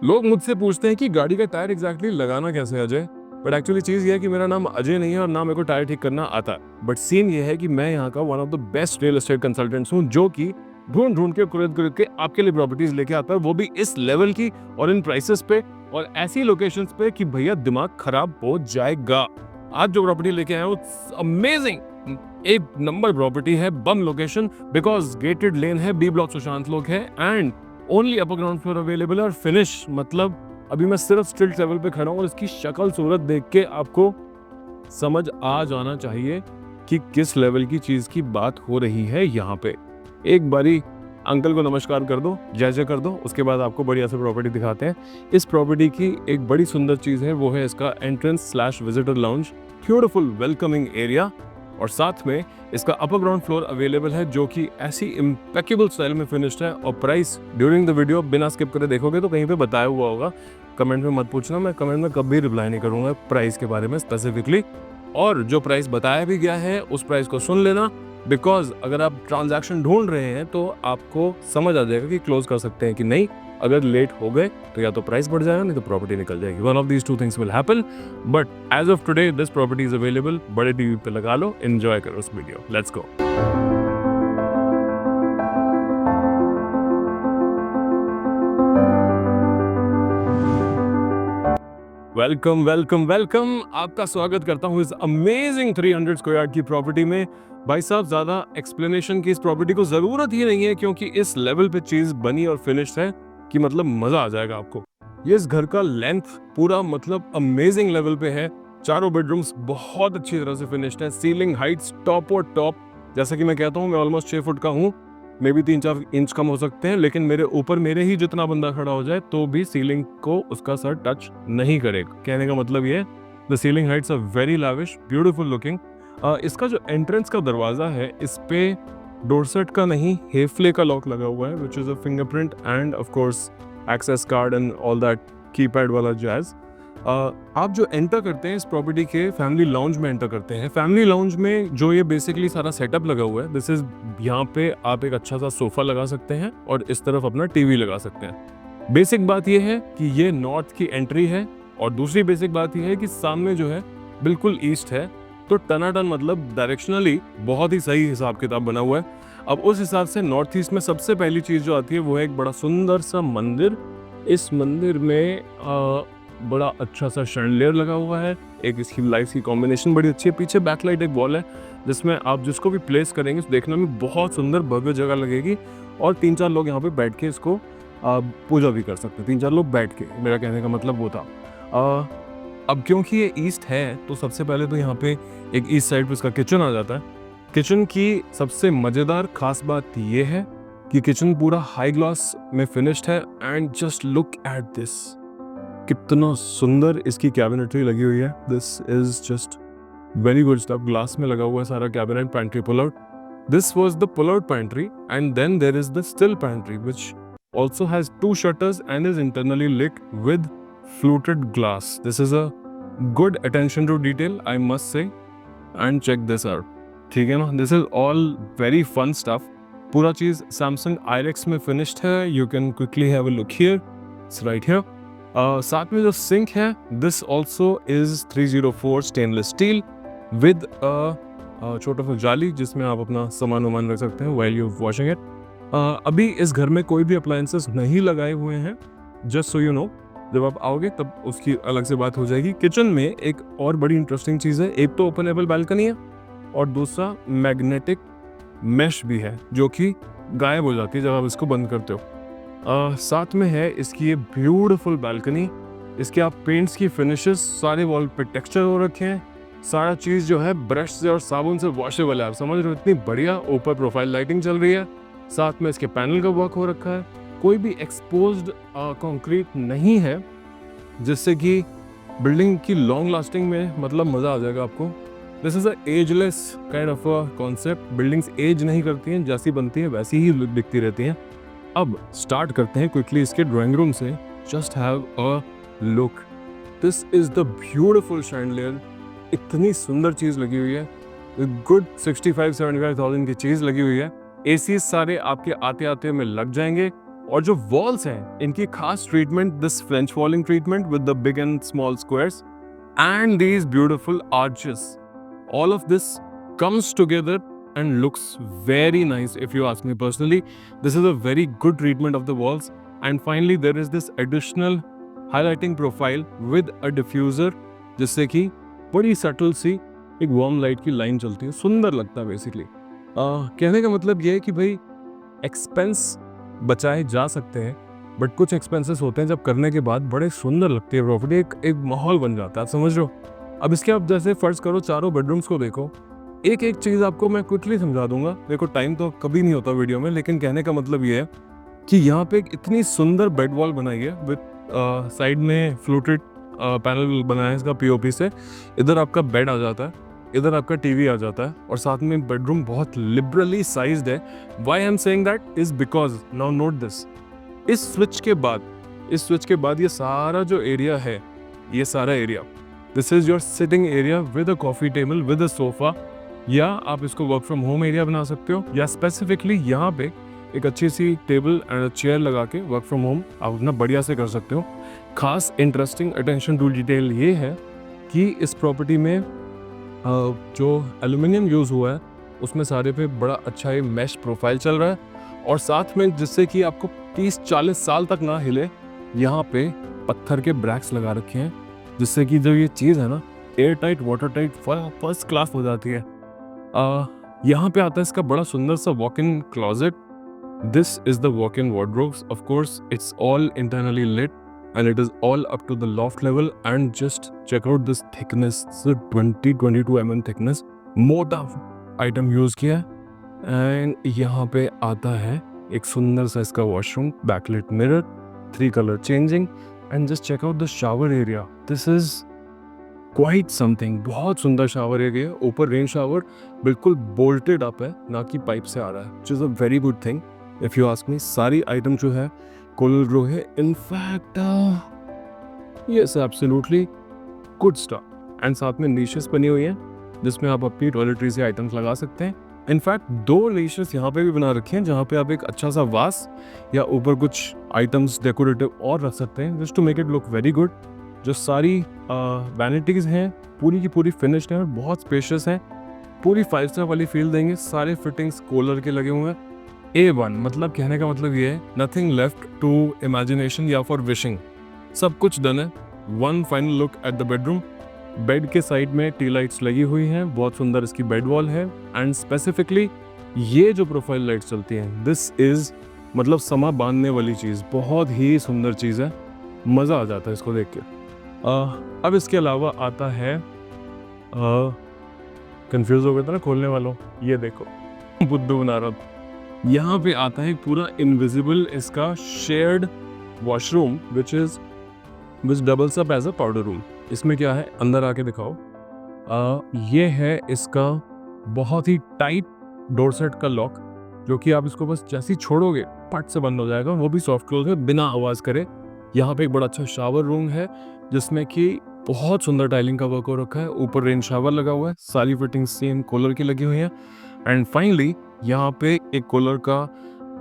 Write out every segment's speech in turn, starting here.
लोग मुझसे पूछते हैं कि गाड़ी का टायर एग्जैक्टली लगाना कैसे है अजय, बट एक्चुअली चीज़ ये है कि मेरा नाम अजय नहीं है और ना मेरे को टायर ठीक करना आता है। बट सीन ये है कि मैं यहाँ का one of the best real estate consultants हूँ, जो कि ढूंढ ढूंढ के कुरेद के आपके लिए प्रॉपर्टीज लेके आता है, वो भी इस लेवल की और इन प्राइसेस पे और ऐसी लोकेशंस पे कि भैया दिमाग खराब हो जाएगा। आज जो प्रॉपर्टी लेके आया हूँ, अमेजिंग एक नंबर प्रॉपर्टी है, बम लोकेशन, बिकॉज गेटेड लेन है, बी ब्लॉक सुशांत लोग है and only upper ground floor available है। और फिनिश मतलब अभी मैं सिर्फ स्टिल्ट लेवल पे खड़ा हूँ और इसकी शक्ल सूरत देख के आपको समझ आ जाना चाहिए कि किस लेवल की चीज की बात हो रही है यहाँ पे। एक बारी अंकल को नमस्कार कर दो, जय जय कर दो, उसके बाद आपको बढ़िया से प्रॉपर्टी दिखाते हैं। इस प्रॉपर्टी की एक बड़ी सुंदर चीज है, वो है इसका entrance slash visitor lounge, beautiful welcoming area, और साथ में इसका अपर ग्राउंड फ्लोर अवेलेबल है जो कि ऐसी इम्पेकेबल स्टाइल में फिनिश्ड है। और प्राइस ड्यूरिंग द वीडियो बिना स्किप करे देखोगे तो कहीं पे बताया हुआ होगा, कमेंट में मत पूछना, मैं कमेंट में कभी रिप्लाई नहीं करूंगा प्राइस के बारे में स्पेसिफिकली। और जो प्राइस बताया भी गया है उस प्राइस को सुन लेना, बिकॉज अगर आप ट्रांजैक्शन ढूंढ रहे हैं तो आपको समझ आ जाएगा कि क्लोज कर सकते हैं कि नहीं। अगर लेट हो गए तो या तो प्राइस बढ़ जाएगा, नहीं तो प्रॉपर्टी निकल जाएगी। One of these two things will happen, but as of today this property is available. बड़े टीवी पे लगा लो, एंजॉय करो इस video, let's go. Welcome welcome welcome, आपका स्वागत करता हूँ इस अमेजिंग 300 स्क्वायर यार्ड की प्रॉपर्टी में। भाई साहब, ज्यादा एक्सप्लेनेशन की इस प्रॉपर्टी को जरूरत ही नहीं है, क्योंकि इस लेवल पे चीज बनी और फिनिश्ड है कि मतलब मजा आ जाएगा आपको। ये इस घर का लेंथ पूरा मतलब अमेजिंग लेवल पे है। चारों बेडरूम्स बहुत अच्छी तरह से फिनिश्ड है, सीलिंग हाइट्स टॉप और टॉप। जैसा कि मैं कहता हूँ, मैं ऑलमोस्ट 6 फुट का हूँ, मे भी 3-4 इंच कम हो सकते हैं, लेकिन मेरे ऊपर मेरे ही जितना बंदा खड़ा हो जाए तो भी सीलिंग को उसका सर टच नहीं करेगा। कहने का मतलब ये, the ceiling heights are very lavish, beautiful looking. इसका जो एंट्रेंस का दरवाजा है, इस पे डोरसेट का नहीं हेफले का लॉक लगा हुआ है, which is a fingerprint and of course access card and all that keypad वाला जैज। आप जो एंटर करते हैं इस प्रॉपर्टी के फैमिली लाउंज में एंटर करते हैं। फैमिली लाउंज में जो ये बेसिकली सारा सेटअप लगा हुआ है, दिस इज, यहाँ पे आप एक अच्छा सा सोफा लगा सकते हैं और इस तरफ अपना टीवी लगा सकते हैं। बेसिक बात ये है कि ये नॉर्थ की एंट्री है, और दूसरी बेसिक बात ये है कि सामने जो है बिल्कुल ईस्ट है, तो टनाटन मतलब डायरेक्शनली बहुत ही सही हिसाब किताब बना हुआ है। अब उस हिसाब से नॉर्थ ईस्ट में सबसे पहली चीज जो आती है वो है एक बड़ा सुंदर सा मंदिर। इस मंदिर में बड़ा अच्छा सा शैंडलियर लगा हुआ है, एक इसकी लाइट्स की कॉम्बिनेशन बड़ी अच्छी है। पीछे बैकलाइट एक वॉल है जिसमें आप जिसको भी प्लेस करेंगे तो देखने में बहुत सुंदर भव्य जगह लगेगी, और 3-4 लोग यहाँ पे बैठ के इसको पूजा भी कर सकते हैं। 3-4 लोग बैठ के, मेरा कहने का मतलब वो था। अब क्योंकि ये ईस्ट है तो सबसे पहले तो यहाँ पे एक ईस्ट साइड पे इसका किचन आ जाता है। किचन की सबसे मजेदार खास बात ये है कि किचन पूरा हाई ग्लास में फिनिश्ड है, and just look at this, कितना सुंदर इसकी कैबिनेटरी लगी हुई है। This is just very good stuff. Glass में लगा हुआ है सारा cabinet. Pantry pull out, this was the pull out pantry, and then there is the still pantry which also has 2 shutters and is internally lit with fluted glass. This is a good attention to detail, I must say, and check this out. ठीक है ना, this is all very fun stuff. पूरा चीज Samsung IREX में finished है। You can quickly have a look here. It's right here. साथ में जो सिंक है, this also is 304 stainless steel with a छोटा सा जाली जिसमें आप अपना सामान वामान रख सकते हैं while you're washing it. अभी इस घर में कोई भी अप्लायंसेस नहीं लगाए हुए हैं, जस्ट सो यू नो। जब आप आओगे तब उसकी अलग से बात हो जाएगी। किचन में एक और बड़ी इंटरेस्टिंग चीज़ है, एक तो ओपनेबल बालकनी है और दूसरा मैग्नेटिक मैश भी है जो कि गायब हो जाती है जब आप इसको बंद करते हो। साथ में है इसकी ये ब्यूटीफुल बालकनी। इसके आप पेंट्स की फिनिशेस सारे वॉल पे टेक्सचर हो रखे हैं। सारा चीज़ जो है ब्रश से और साबुन से वॉशेबल है, आप समझ रहे हो, इतनी बढ़िया ऊपर प्रोफाइल लाइटिंग चल रही है। साथ में इसके पैनल का वर्क हो रखा है, कोई भी एक्सपोज्ड कंक्रीट नहीं है, जिससे कि बिल्डिंग की लॉन्ग लास्टिंग में मतलब मज़ा आ जाएगा आपको। This is a ageless kind of a concept. Buildings age नहीं करती हैं, जैसी बनती हैं वैसी ही दिखती रहती हैं। अब स्टार्ट करते हैं क्विकली इसके ड्राइंग रूम से। Just have a look, this is the beautiful chandelier. इतनी सुंदर चीज़ लगी हुई है, गुड 65-75,000 की चीज़ लगी हुई है। एसी सारे आपके आते आते में लग जाएंगे। और जो वॉल्स हैं इनकी खास treatment, this French वॉलिंग treatment with the big and small squares and these beautiful arches, all of this comes together and looks very nice. If you ask me personally, this is a very good treatment of the walls. And finally there is this additional highlighting profile with a diffuser, जिससे कि बड़ी subtle सी एक warm light की line चलती है, सुंदर लगता है बेसिकली। कहने का मतलब ये है कि भाई एक्सपेंस बचाए जा सकते हैं, बट कुछ एक्सपेंसेस होते हैं जब करने के बाद बड़े सुंदर लगती है प्रॉपर्टी, एक माहौल बन जाता है, आप समझ रहे हो। अब इसके आप जैसे फर्ज करो चारों बेडरूम्स को देखो, एक एक चीज़ आपको मैं क्विकली समझा दूंगा। देखो टाइम तो कभी नहीं होता वीडियो में, लेकिन कहने का मतलब ये है कि यहाँ पे एक इतनी सुंदर बेड वॉल बनाई है विद साइड में फ्लूटेड पैनल बनाया है इसका पीओपी से। इधर आपका बेड आ जाता है, इधर आपका टीवी आ जाता है, और साथ में बेडरूम बहुत लिबरली साइज्ड है। Why I am saying that is because now note this, इस स्विच के बाद ये सारा जो एरिया है, ये सारा area, this is your sitting area with a coffee table with a sofa, या आप इसको वर्क फ्रॉम होम एरिया बना सकते हो, या स्पेसिफिकली यहाँ पे एक अच्छी सी टेबल एंड चेयर लगा के वर्क फ्रॉम होम आप अपना बढ़िया से कर सकते हो। खास इंटरेस्टिंग अटेंशन टू डिटेल ये है कि इस प्रॉपर्टी में जो एल्यूमिनियम यूज़ हुआ है उसमें सारे पे बड़ा अच्छा ये मैश प्रोफाइल चल रहा है, और साथ में जिससे कि आपको 30-40 साल तक ना हिले, यहाँ पे पत्थर के ब्रैक्स लगा रखे हैं, जिससे कि जो ये चीज़ है ना air tight water tight first class हो जाती है। यहाँ पे आता है इसका बड़ा सुंदर सा walk in closet. This is the walk in wardrobes, of course it's all internally lit and it is all up to the loft level, and just check out this thickness, 20-22 mm thickness, मोटा item use किया है। And यहाँ पे आता है एक सुंदर सा इसका washroom, backlit mirror, 3 colour changing, and just check out the shower area, this is quite something. बहुत सुंदर शावर एरिया, ऊपर रेन शावर बिल्कुल बोल्टेड अप है, ना कि पाइप से आ रहा है, which is a very good thing if you ask me. सारी आइटम जो है कोरल ग्रो है, in fact yes absolutely good stuff. And साथ में नीशेस बनी हुई हैं जिसमें आप अपनी टॉयलेटरी से आइटम्स लगा सकते हैं। इनफैक्ट 2 नीशेस यहाँ पे भी बना रखे हैं जहाँ पे आप एक अच्छा सा वास या ऊपर कुछ आइटम्स डेकोरेटिव और रख सकते हैं, just to make it look very good. जो सारी वैनिटीज़ हैं पूरी की पूरी फिनिश्ड हैं और बहुत स्पेशियस हैं, पूरी 5 स्टार वाली फील देंगे। सारे फिटिंग्स कोलर के लगे हुए हैं, A1, मतलब कहने का मतलब ये है नथिंग लेफ्ट टू इमेजिनेशन या फॉर विशिंग, सब कुछ डन है। One final look at the bedroom. Bed के साइड में टी लाइट्स लगी हुई हैं, बहुत सुंदर इसकी बेड वॉल है, एंड स्पेसिफिकली ये जो प्रोफाइल लाइट्स चलती हैं, दिस इज मतलब समा बांधने वाली चीज़, बहुत ही सुंदर चीज़ है, मज़ा आ जाता है इसको देख के। अब इसके अलावा आता है, कंफ्यूज हो गया था ना खोलने वालों, ये देखो बुद्धू बना रहा था। यहाँ पे आता है पूरा इनविजिबल इसका shared washroom which doubles up as a powder room. इसमें क्या है, अंदर आके दिखाओ। ये है इसका बहुत ही टाइट डोर सेट का लॉक, जो कि आप इसको बस जैसे ही छोड़ोगे पट से बंद हो जाएगा, वो भी सॉफ्ट क्लोज है बिना आवाज़ करे। यहाँ पे एक बड़ा अच्छा शावर रूम है जिसमें कि बहुत सुंदर टाइलिंग का वर्क हो रखा है, ऊपर रेन शावर लगा हुआ है, सारी फिटिंग सेम कूलर की लगी हुई है। एंड फाइनली यहाँ पे एक कूलर का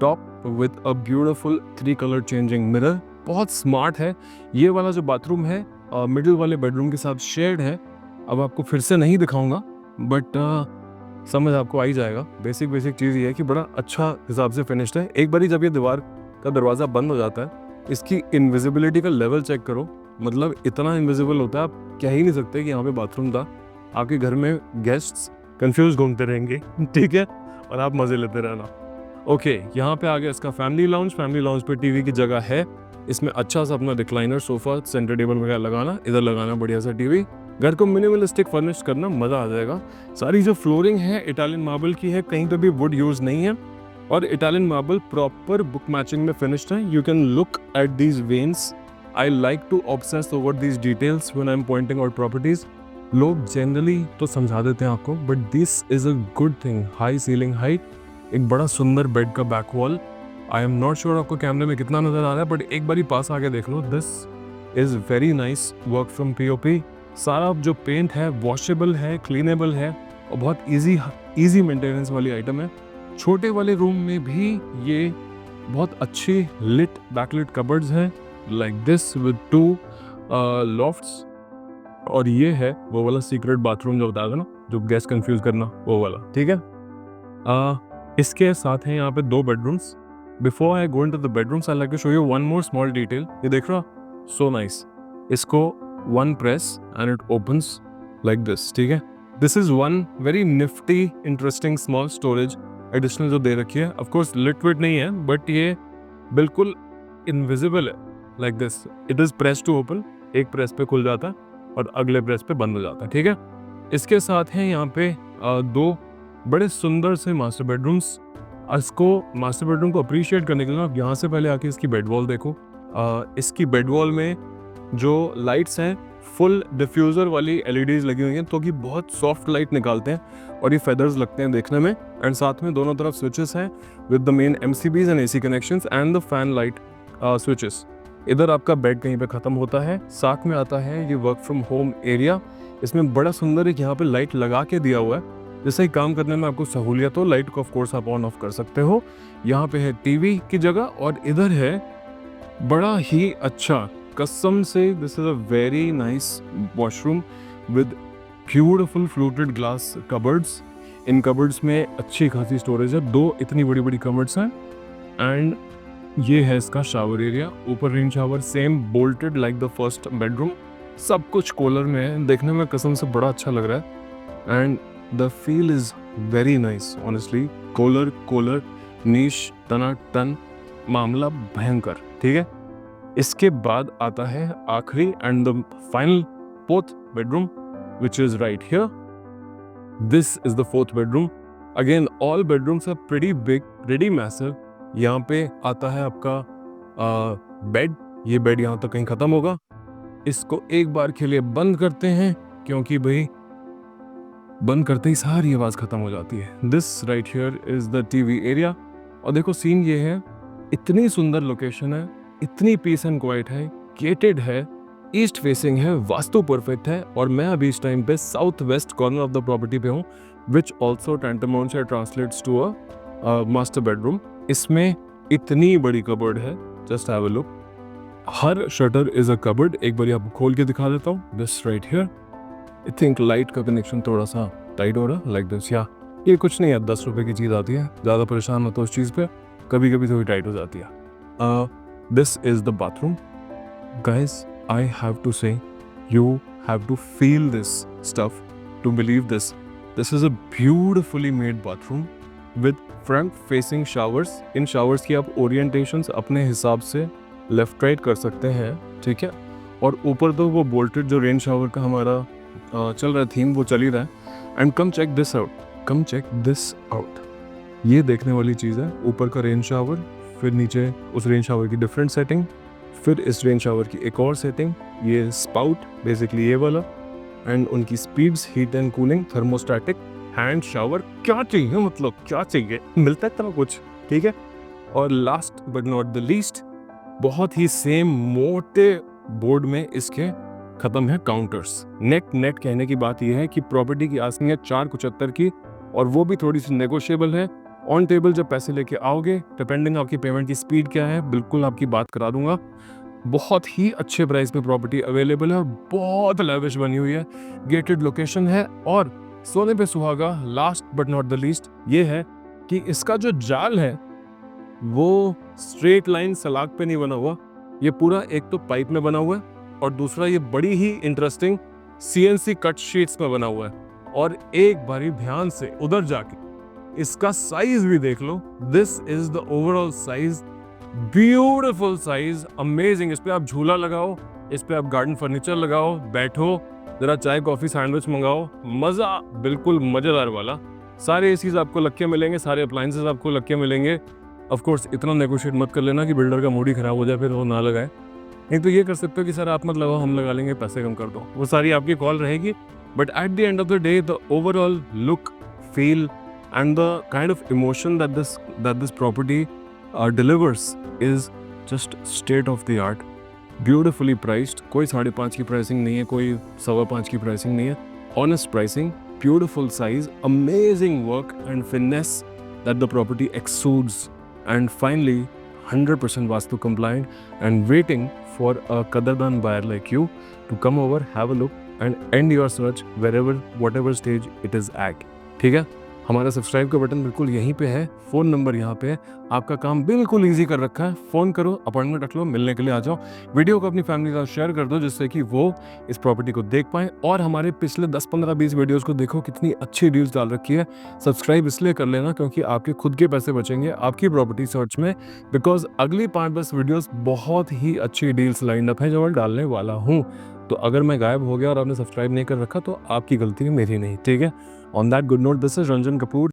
top with a beautiful 3 colour changing mirror, बहुत स्मार्ट है। ये वाला जो बाथरूम है मिडिल वाले बेडरूम के साथ शेयर्ड है। अब आपको फिर से नहीं दिखाऊंगा, बट समझ आपको आ ही जाएगा। बेसिक चीज़ ये है कि बड़ा अच्छा हिसाब से फिनिश्ड है। एक बारी जब ये दीवार का दरवाज़ा बंद हो जाता है, इसकी इनविजिबिलिटी का लेवल चेक करो, मतलब इतना इनविजिबल होता है आप कह ही नहीं सकते कि यहाँ पे बाथरूम था। आपके घर में गेस्ट्स कंफ्यूज घूमते रहेंगे, ठीक है, और आप मज़े लेते रहना। ओके, यहाँ पे आ गया इसका फैमिली लाउंज पे टीवी की जगह है। इसमें अच्छा सा अपना रिक्लाइनर, सोफा, सेंटर टेबल वगैरह लगाना, इधर लगाना बढ़िया सा टीवी, घर को मिनिमलिस्टिक फर्निश करना, मज़ा आ जाएगा। सारी जो फ्लोरिंग है इटालियन मार्बल की है, कहीं पे भी वुड यूज़ नहीं है, और Italian marble proper book matching में फिनिश्ड है। You can look at these veins. I like to obsess over these details when I am pointing out properties. लोग जनरली तो समझा देते हैं आपको, but this is a good thing. High ceiling height, एक बड़ा सुंदर बेड का back wall. I am not sure आपको कैमरे में कितना नजर आ रहा है, बट एक बारी पास आके देख लो। This is very nice work from POP. सारा जो पेंट है वॉशेबल है, क्लीनेबल है, और बहुत इजी मेंटेनेंस वाली आइटम है। छोटे वाले रूम में भी ये बहुत अच्छी लिट बैकलिट कबर्ड्स हैं लाइक दिस विद 2 लॉफ्ट्स। और ये है वो वाला सीक्रेट बाथरूम जो बताया था ना, जो गेस्ट कंफ्यूज करना, वो वाला, ठीक है। इसके साथ हैं यहाँ पे 2 bedrooms. Before I go into the bedrooms I like to show you one more small detail. ये देख रहा, सो नाइस। इसको 1 press and it opens like this, ठीक है। This is one very nifty interesting small storage additional जो दे रखी है। ऑफ कोर्स लिक्विड नहीं है, बट ये बिल्कुल इनविजिबल है like this. It is press to open, एक प्रेस पे खुल जाता है और अगले प्रेस पे बंद हो जाता है, ठीक है। इसके साथ हैं यहाँ पे 2 बड़े सुंदर से मास्टर बेडरूम्स। इसको मास्टर बेडरूम को अप्रिशिएट करने के लिए आप यहाँ से पहले आके इसकी बेड वॉल देखो। इसकी बेड वॉल में जो लाइट्स हैं फुल डिफ्यूज़र वाली एलईडीज लगी हुई हैं, तो कि बहुत सॉफ्ट लाइट निकालते हैं और ये फेदर्स लगते हैं देखने में। एंड साथ में दोनों तरफ स्विचेस हैं with the main MCBs and AC connections and the fan light switches. इधर आपका बेड कहीं पे ख़त्म होता है। साथ में आता है ये वर्क फ्रॉम होम एरिया। इसमें बड़ा सुंदर एक यहाँ पे लाइट लगा के दिया हुआ है, जिससे काम करने में आपको सहूलियत हो। लाइट को ऑफ कोर्स आप ऑन ऑफ कर सकते हो। यहाँ पे है टीवी की जगह, और इधर है बड़ा ही अच्छा कसम से, this is a very nice washroom with beautiful fluted glass cupboards. In cupboards में अच्छी खासी स्टोरेज है, 2 इतनी बड़ी बड़ी कबर्ड्स हैं। एंड ये है इसका शावर एरिया, ऊपर rain shower, same bolted like the first bedroom. सब कुछ कॉलर में है, देखने में कसम से बड़ा अच्छा लग रहा है। And the feel is very nice honestly. कॉलर नीश टनाटन, मामला भयंकर, ठीक है। इसके बाद आता है आखिरी and the final 4th bedroom which is right here. This is the 4th bedroom. Again all bedrooms are pretty big, pretty massive. यहाँ पे आता है आपका बेड। ये बेड यहाँ तक कहीं खत्म होगा। इसको एक बार के लिए बंद करते हैं, क्योंकि भाई बंद करते ही सारी आवाज खत्म हो जाती है। This right here is the TV area. और देखो सीन ये है, इतनी सुंदर लोकेशन है, इतनी पीस एंड क्वाइट है, गेटेड है, ईस्ट फेसिंग है, वास्तु परफेक्ट है। और मैं अभी इस टाइम पे south west corner of the property पे हूँ, विच ऑल्सो टैंटामाउंट से translates to a master bedroom. इसमें इतनी बड़ी कबर्ड है, जस्ट हैव अ लुक। हर शटर इज अ कबर्ड। एक बार आपको खोल के दिखा देता हूँ। This right here, I think light का कनेक्शन थोड़ा सा टाइट हो रहा है लाइक दिस। या ये कुछ नहीं है, 10 रुपए की चीज़ आती है, ज़्यादा परेशान होता है उस चीज़ पे, कभी कभी थोड़ी टाइट हो जाती है। This is the bathroom guys. I have to say you have to feel this stuff to believe this. This is a beautifully made bathroom with front facing showers. इन शावर्स की आप ओरिएंटेशंस अपने हिसाब से left right कर सकते हैं, ठीक है। और ऊपर तो वो बोल्टेड जो रेन शावर का हमारा चल रहा है थीम, वो चल ही रहा है। And come check this out, come check this out. ये देखने वाली चीज़ है, ऊपर का रेन शावर, फिर नीचे उस रेन शावर की डिफरेंट सेटिंग, फिर इस रेन शावर की एक और सेटिंग, ये स्पाउट बेसिकली ये वाला, एंड उनकी speeds, heat and cooling, thermostatic, hand shower. क्या चाहिए, मतलब क्या चाहिए, मिलता है इतना कुछ, ठीक है। और last but not the least, बहुत ही सेम मोटे बोर्ड में इसके खत्म है काउंटर्स। नेट कहने की बात यह है कि प्रॉपर्टी की आस्किंग है 475 की, और वो भी थोड़ी सी नेगोशिएबल है। ऑन टेबल जब पैसे लेके आओगे, डिपेंडिंग आपकी पेमेंट की स्पीड क्या है, बिल्कुल आपकी बात करा दूंगा। बहुत ही अच्छे प्राइस पे प्रॉपर्टी अवेलेबल है और बहुत लैविश बनी हुई है, गेटेड लोकेशन है। और सोने पे सुहागा, last but not the least, ये है कि इसका जो जाल है वो स्ट्रेट लाइन सलाख पे नहीं बना हुआ, ये पूरा एक तो पाइप में बना हुआ है, और दूसरा ये बड़ी ही इंटरेस्टिंग CNC कट शीट्स में बना हुआ है। और एक बारी ध्यान से उधर जाके इसका साइज भी देख लो। This is the overall size, beautiful size, amazing. इस पे आप झूला लगाओ, इस पे आप गार्डन फर्नीचर लगाओ, बैठो, जरा चाय कॉफी सैंडविच मंगाओ, मजा बिल्कुल मजेदार वाला। सारे एसीज आपको लग के मिलेंगे, सारे अप्लायंसेस आपको लग के मिलेंगे। ऑफ कोर्स इतना नेगोशिएट मत कर लेना कि बिल्डर का मूड ही खराब हो जाए, फिर वो ना लगाए। नहीं तो ये कर सकते हो कि सर आप मत लगाओ, हम लगा लेंगे, पैसे कम कर दो, वो सारी आपकी कॉल रहेगी। But at the end of the day, the overall look, feel and the kind of emotion that this property delivers is just state of the art, beautifully priced। कोई 5.5 की प्राइसिंग नहीं है, कोई 5.25 की प्राइसिंग नहीं है, honest pricing, beautiful size, amazing work and finesse that the property exudes। and finally 100% vastu compliant and waiting for a Kadardan buyer like you to come over, have a look and end your search wherever, whatever stage it is at. ठीक है, हमारा subscribe का button बिल्कुल यहीं पे है, phone number यहाँ पे है, आपका काम बिल्कुल ईजी कर रखा है। फ़ोन करो, अपॉइंटमेंट रख लो, मिलने के लिए आ जाओ। वीडियो को अपनी फैमिली के साथ शेयर कर दो जिससे कि वो इस प्रॉपर्टी को देख पाएँ और हमारे पिछले 10, 15, 20 वीडियोज़ को देखो, कितनी अच्छी डील्स डाल रखी है। सब्सक्राइब इसलिए कर लेना क्योंकि आपके खुद के पैसे बचेंगे आपकी प्रॉपर्टी सर्च में, बिकॉज़ अगली 5-10 वीडियोज़ बहुत ही अच्छी डील्स लाइन अप हैं जो मैं डालने वाला हूँ। तो अगर मैं गायब हो गया और आपने सब्सक्राइब नहीं कर रखा तो आपकी गलती है, मेरी नहीं, ठीक है? On that good note, this is Ranjan Kapoor.